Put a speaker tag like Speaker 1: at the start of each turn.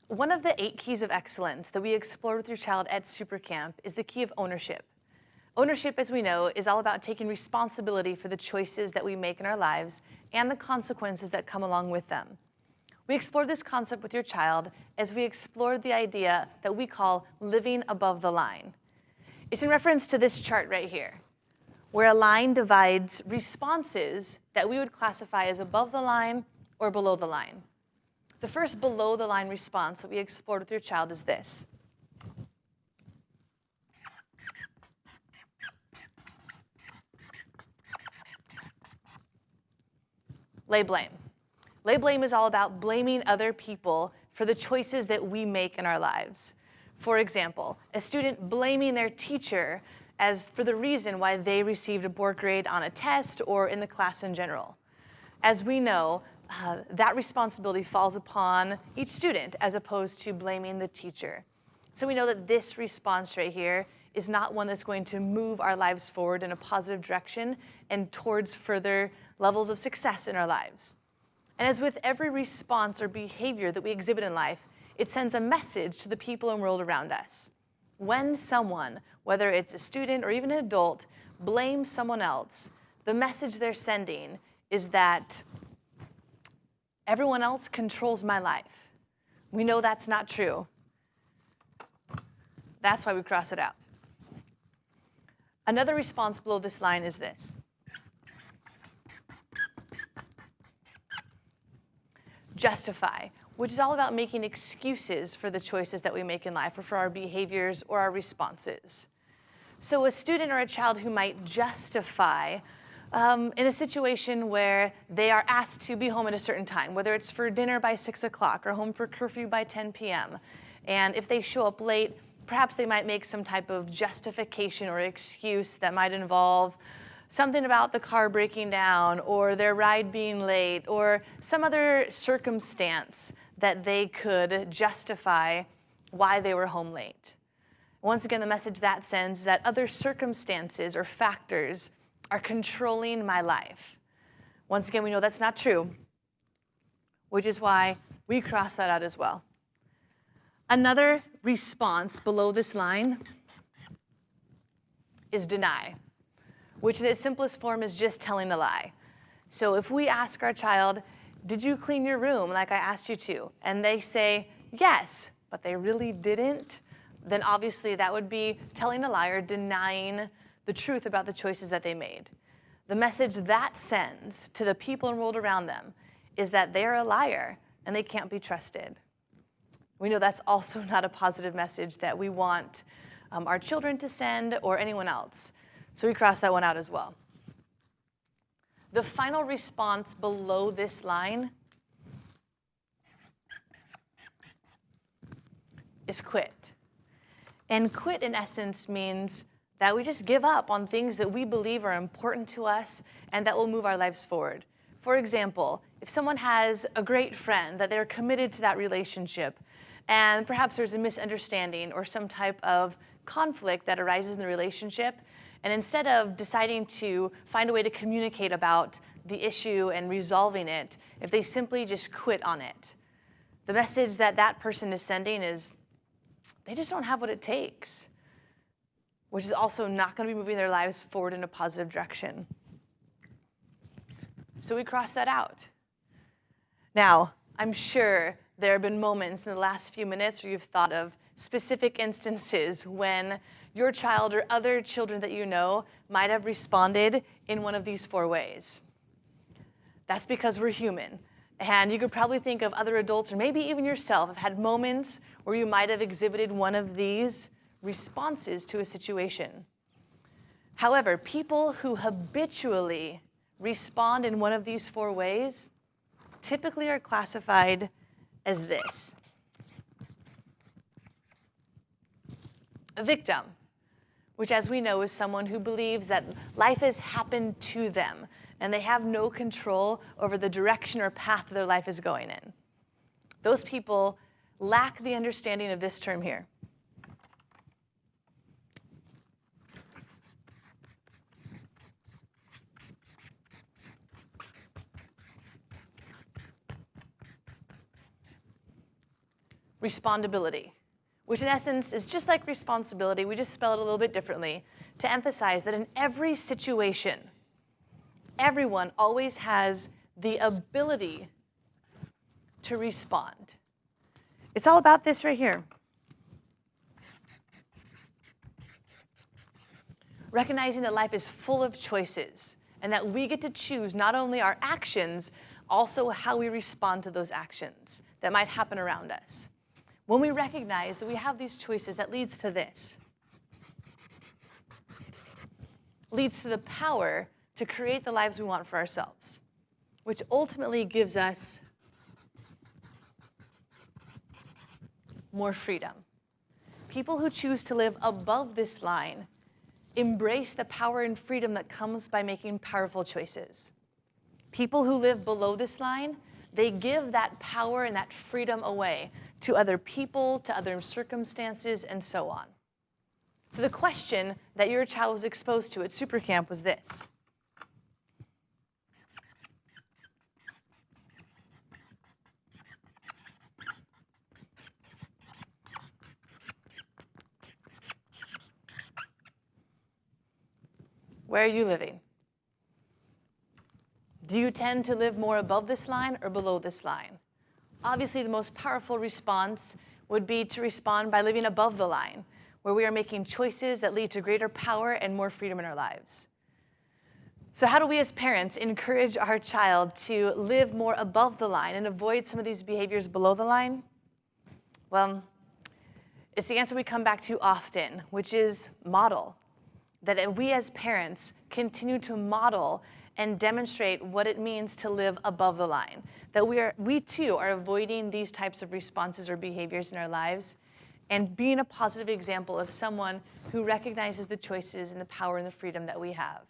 Speaker 1: One of the 8 keys of excellence that we explore with your child at SuperCamp is the key of ownership. Ownership, as we know, is all about taking responsibility for the choices that we make in our lives and the consequences that come along with them. We explored this concept with your child as we explored the idea that we call living above the line. It's in reference to this chart right here, where a line divides responses that we would classify as above the line or below the line. The first below the line response that we explored with your child is this. Lay blame. Lay blame is all about blaming other people for the choices that we make in our lives. For example, a student blaming their teacher as for the reason why they received a poor grade on a test or in the class in general. As we know, that responsibility falls upon each student as opposed to blaming the teacher. So we know that this response right here is not one that's going to move our lives forward in a positive direction and towards further levels of success in our lives. And as with every response or behavior that we exhibit in life, it sends a message to the people and world around us. When someone, whether it's a student or even an adult, blames someone else, the message they're sending is that everyone else controls my life. We know that's not true. That's why we cross it out. Another response below this line is this. Justify, which is all about making excuses for the choices that we make in life or for our behaviors or our responses. So a student or a child who might justify in a situation where they are asked to be home at a certain time, whether it's for dinner by 6 o'clock or home for curfew by 10 p.m. And if they show up late, perhaps they might make some type of justification or excuse that might involve something about the car breaking down or their ride being late or some other circumstance that they could justify why they were home late. Once again, the message that sends is that other circumstances or factors are controlling my life. Once again, we know that's not true, which is why we cross that out as well. Another response below this line is deny, which in its simplest form is just telling a lie. So if we ask our child, did you clean your room like I asked you to? And they say, yes, but they really didn't, then obviously that would be telling a lie or denying the truth about the choices that they made. The message that sends to the people and world around them is that they're a liar and they can't be trusted. We know that's also not a positive message that we want our children to send or anyone else. So we cross that one out as well. The final response below this line is quit. And quit, in essence, means that we just give up on things that we believe are important to us and that will move our lives forward. For example, if someone has a great friend that they're committed to that relationship, and perhaps there's a misunderstanding or some type of conflict that arises in the relationship, and instead of deciding to find a way to communicate about the issue and resolving it, if they simply just quit on it, the message that that person is sending is they just don't have what it takes, which is also not going to be moving their lives forward in a positive direction. So we cross that out. Now, I'm sure there have been moments in the last few minutes where you've thought of specific instances when your child or other children that you know might have responded in one of these 4 ways. That's because we're human. And you could probably think of other adults or maybe even yourself have had moments where you might have exhibited one of these responses to a situation. However, people who habitually respond in one of these 4 ways typically are classified as this. A victim, which as we know is someone who believes that life has happened to them and they have no control over the direction or path their life is going in. Those people lack the understanding of this term here. respondability, which in essence is just like responsibility, we just spell it a little bit differently, to emphasize that in every situation, everyone always has the ability to respond. It's all about this right here. Recognizing that life is full of choices and that we get to choose not only our actions, also how we respond to those actions that might happen around us. When we recognize that we have these choices, that leads to this. Leads to the power to create the lives we want for ourselves, which ultimately gives us more freedom. People who choose to live above this line embrace the power and freedom that comes by making powerful choices. People who live below this line, they give that power and that freedom away to other people, to other circumstances, and so on. So the question that your child was exposed to at SuperCamp was this. Where are you living? Do you tend to live more above this line or below this line? Obviously, the most powerful response would be to respond by living above the line, where we are making choices that lead to greater power and more freedom in our lives. So how do we as parents encourage our child to live more above the line and avoid some of these behaviors below the line? Well, it's the answer we come back to often, which is model. That we as parents continue to model and demonstrate what it means to live above the line. That we too are avoiding these types of responses or behaviors in our lives and being a positive example of someone who recognizes the choices and the power and the freedom that we have.